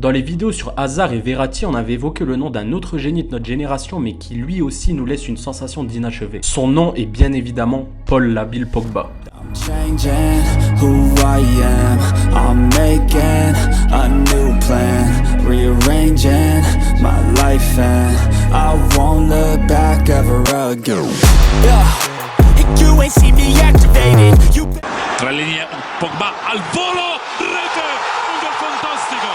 Dans les vidéos sur Hazard et Verratti, on avait évoqué le nom d'un autre génie de notre génération, mais qui lui aussi nous laisse une sensation d'inachevé. Son nom est bien évidemment Paul Labile Pogba. Changing who I am, I'm making a new plan, rearranging my life and I won't look back ever again. You ain't see me activated. Tra le linee Pogba al volo, rete, un gol fantastico.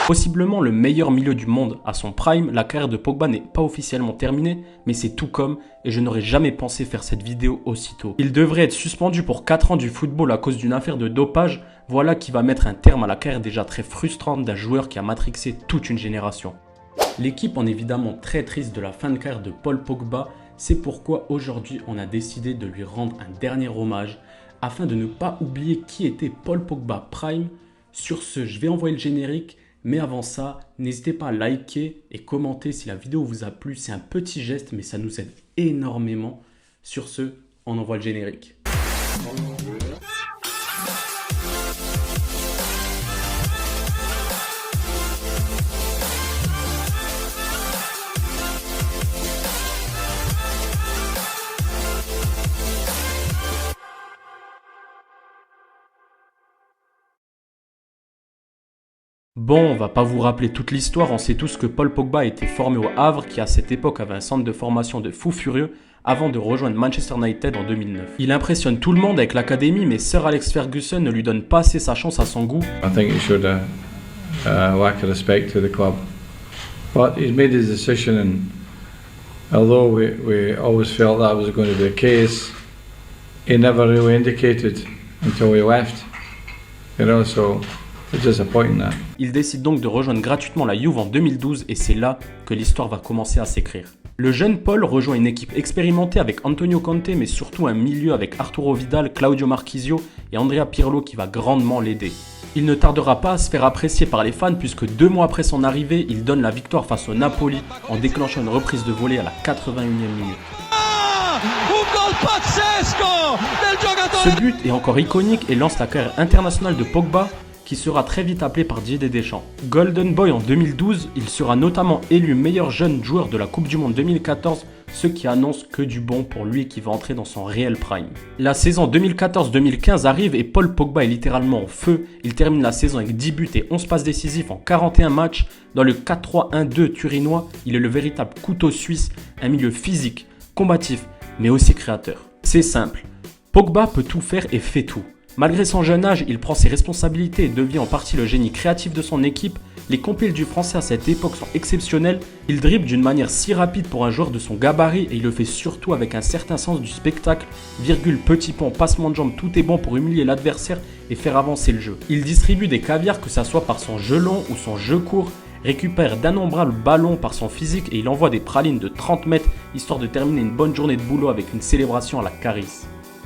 Possiblement le meilleur milieu du monde à son prime, la carrière de Pogba n'est pas officiellement terminée, mais c'est tout comme, et je n'aurais jamais pensé faire cette vidéo aussitôt. Il devrait être suspendu pour 4 ans du football à cause d'une affaire de dopage, voilà qui va mettre un terme à la carrière déjà très frustrante d'un joueur qui a matrixé toute une génération. L'équipe en est évidemment très triste de la fin de carrière de Paul Pogba, c'est pourquoi aujourd'hui on a décidé de lui rendre un dernier hommage, afin de ne pas oublier qui était Paul Pogba Prime. Sur ce, je vais envoyer le générique. Mais avant ça, n'hésitez pas à liker et commenter si la vidéo vous a plu. C'est un petit geste, mais ça nous aide énormément. Sur ce, on envoie le générique. Bon, on va pas vous rappeler toute l'histoire, on sait tous que Paul Pogba a été formé au Havre, qui à cette époque avait un centre de formation de fous furieux, avant de rejoindre Manchester United en 2009. Il impressionne tout le monde avec l'académie, mais Sir Alex Ferguson ne lui donne pas assez sa chance à son goût. I think he showed a lack of respect to the club, but he's made his decision, and although we always felt that was going to be the case, he never really indicated until he left, you know, so it's disappointing that. Il décide donc de rejoindre gratuitement la Juve en 2012 et c'est là que l'histoire va commencer à s'écrire. Le jeune Paul rejoint une équipe expérimentée avec Antonio Conte, mais surtout un milieu avec Arturo Vidal, Claudio Marchisio et Andrea Pirlo qui va grandement l'aider. Il ne tardera pas à se faire apprécier par les fans puisque 2 mois après son arrivée, il donne la victoire face au Napoli en déclenchant une reprise de volée à la 81e minute. Ce but est encore iconique et lance la carrière internationale de Pogba, qui sera très vite appelé par Didier Deschamps. Golden Boy en 2012, il sera notamment élu meilleur jeune joueur de la Coupe du Monde 2014, ce qui annonce que du bon pour lui qui va entrer dans son réel prime. La saison 2014-2015 arrive et Paul Pogba est littéralement au feu. Il termine la saison avec 10 buts et 11 passes décisives en 41 matchs. Dans le 4-3-1-2 turinois, il est le véritable couteau suisse, un milieu physique, combatif, mais aussi créateur. C'est simple, Pogba peut tout faire et fait tout. Malgré son jeune âge, il prend ses responsabilités et devient en partie le génie créatif de son équipe. Les compiles du français à cette époque sont exceptionnels. Il dribble d'une manière si rapide pour un joueur de son gabarit et il le fait surtout avec un certain sens du spectacle. Virgule, petit pont, passement de jambes, tout est bon pour humilier l'adversaire et faire avancer le jeu. Il distribue des caviars que ça soit par son jeu long ou son jeu court, récupère d'innombrables ballons par son physique et il envoie des pralines de 30 mètres histoire de terminer une bonne journée de boulot avec une célébration à la Caris.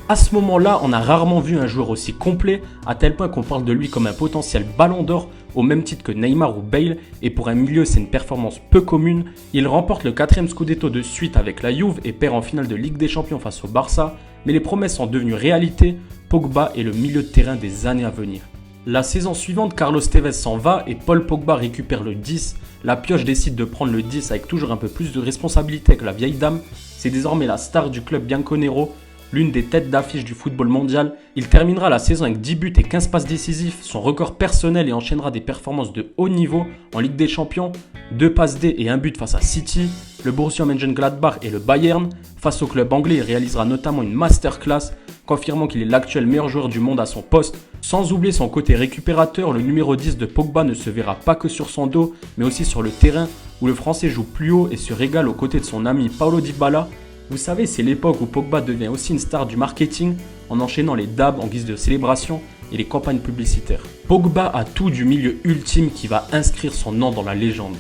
À ce moment-là, on a rarement vu un joueur aussi complet, à tel point qu'on parle de lui comme un potentiel ballon d'or, au même titre que Neymar ou Bale, et pour un milieu c'est une performance peu commune. Il remporte le 4e Scudetto de suite avec la Juve et perd en finale de Ligue des Champions face au Barça, mais les promesses sont devenues réalité, Pogba est le milieu de terrain des années à venir. La saison suivante, Carlos Tevez s'en va et Paul Pogba récupère le 10. La pioche décide de prendre le 10 avec toujours un peu plus de responsabilité que la vieille dame. C'est désormais la star du club bianconero, l'une des têtes d'affiche du football mondial. Il terminera la saison avec 10 buts et 15 passes décisives, son record personnel, et enchaînera des performances de haut niveau en Ligue des Champions, 2 passes D et 1 but face à City, le Borussia Mönchengladbach et le Bayern. Face au club anglais, il réalisera notamment une masterclass, confirmant qu'il est l'actuel meilleur joueur du monde à son poste. Sans oublier son côté récupérateur, le numéro 10 de Pogba ne se verra pas que sur son dos, mais aussi sur le terrain, où le Français joue plus haut et se régale aux côtés de son ami Paulo Dybala. Vous savez, c'est l'époque où Pogba devient aussi une star du marketing en enchaînant les dabs en guise de célébration et les campagnes publicitaires. Pogba a tout du milieu ultime qui va inscrire son nom dans la légende.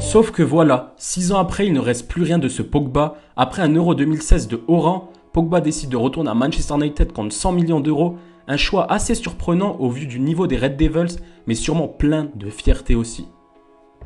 Sauf que voilà, 6 ans après, il ne reste plus rien de ce Pogba. Après un Euro 2016 de haut rang, Pogba décide de retourner à Manchester United contre 100 millions d'euros. Un choix assez surprenant au vu du niveau des Red Devils, mais sûrement plein de fierté aussi.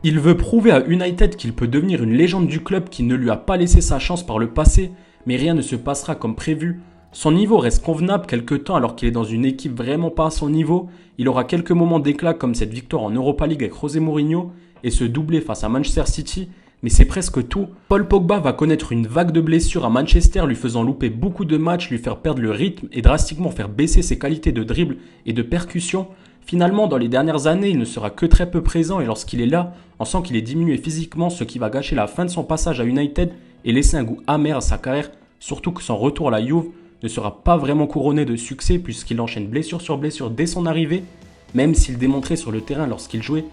Il veut prouver à United qu'il peut devenir une légende du club qui ne lui a pas laissé sa chance par le passé, mais rien ne se passera comme prévu. Son niveau reste convenable quelques temps alors qu'il est dans une équipe vraiment pas à son niveau. Il aura quelques moments d'éclat comme cette victoire en Europa League avec José Mourinho et ce doublé face à Manchester City, mais c'est presque tout. Paul Pogba va connaître une vague de blessures à Manchester, lui faisant louper beaucoup de matchs, lui faire perdre le rythme et drastiquement faire baisser ses qualités de dribble et de percussion. Finalement, dans les dernières années, il ne sera que très peu présent et lorsqu'il est là, on sent qu'il est diminué physiquement, ce qui va gâcher la fin de son passage à United et laisser un goût amer à sa carrière, surtout que son retour à la Juve ne sera pas vraiment couronné de succès puisqu'il enchaîne blessure sur blessure dès son arrivée, même s'il démontrait sur le terrain lorsqu'il jouait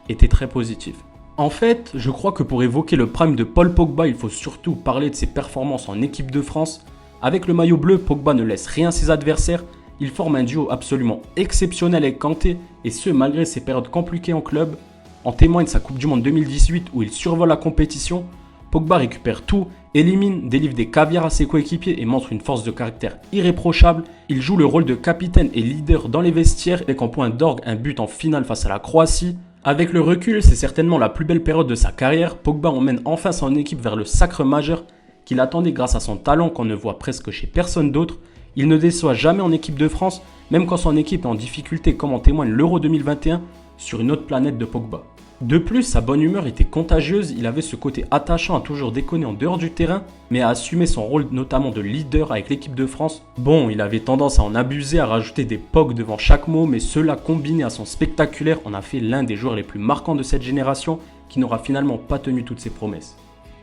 était très positif. En fait, je crois que pour évoquer le prime de Paul Pogba, il faut surtout parler de ses performances en équipe de France. Avec le maillot bleu, Pogba ne laisse rien à ses adversaires. Il forme un duo absolument exceptionnel avec Kanté, et ce malgré ses périodes compliquées en club. En témoigne sa Coupe du Monde 2018 où il survole la compétition. Pogba récupère tout, élimine, délivre des caviars à ses coéquipiers et montre une force de caractère irréprochable. Il joue le rôle de capitaine et leader dans les vestiaires avec en point d'orgue un but en finale face à la Croatie. Avec le recul, c'est certainement la plus belle période de sa carrière. Pogba emmène enfin son équipe vers le sacre majeur qu'il attendait grâce à son talent qu'on ne voit presque chez personne d'autre. Il ne déçoit jamais en équipe de France, même quand son équipe est en difficulté comme en témoigne l'Euro 2021 sur une autre planète de Pogba. De plus, sa bonne humeur était contagieuse, il avait ce côté attachant à toujours déconner en dehors du terrain, mais à assumer son rôle notamment de leader avec l'équipe de France. Bon, il avait tendance à en abuser, à rajouter des pogs devant chaque mot, mais cela combiné à son spectaculaire en a fait l'un des joueurs les plus marquants de cette génération, qui n'aura finalement pas tenu toutes ses promesses.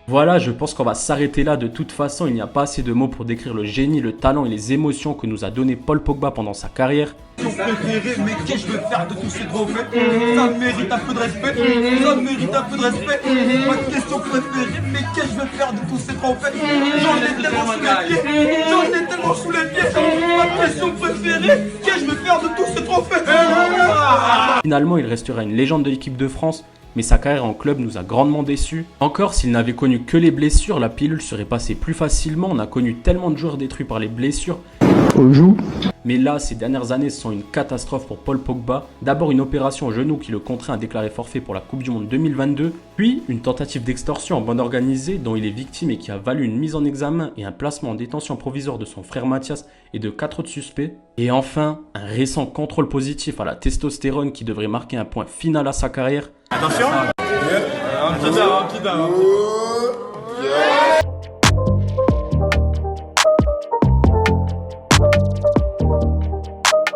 Voilà, je pense qu'on va s'arrêter là. De toute façon, il n'y a pas assez de mots pour décrire le génie, le talent et les émotions que nous a donné Paul Pogba pendant sa carrière. Préféré, mais qu'est-ce que je veux faire de tous ces trophées? Ça mérite un peu de respect, ça mérite un peu de respect. Ma question préférée, mais qu'est-ce que je veux faire de tous ces trophées? J'en ai tellement sous les pieds, j'en ai tellement sous les pieds. Ma question préférée, qu'est-ce que je veux faire de tous ces trophées? Finalement, il restera une légende de l'équipe de France, mais sa carrière en club nous a grandement déçus. Encore, s'il n'avait connu que les blessures, la pilule serait passée plus facilement. On a connu tellement de joueurs détruits par les blessures. Mais là, ces dernières années sont une catastrophe pour Paul Pogba. D'abord une opération au genou qui le contraint à déclarer forfait pour la Coupe du Monde 2022, puis une tentative d'extorsion en bande organisée dont il est victime et qui a valu une mise en examen et un placement en détention provisoire de son frère Mathias et de 4 autres suspects. Et enfin, un récent contrôle positif à la testostérone qui devrait marquer un point final à sa carrière. Attention,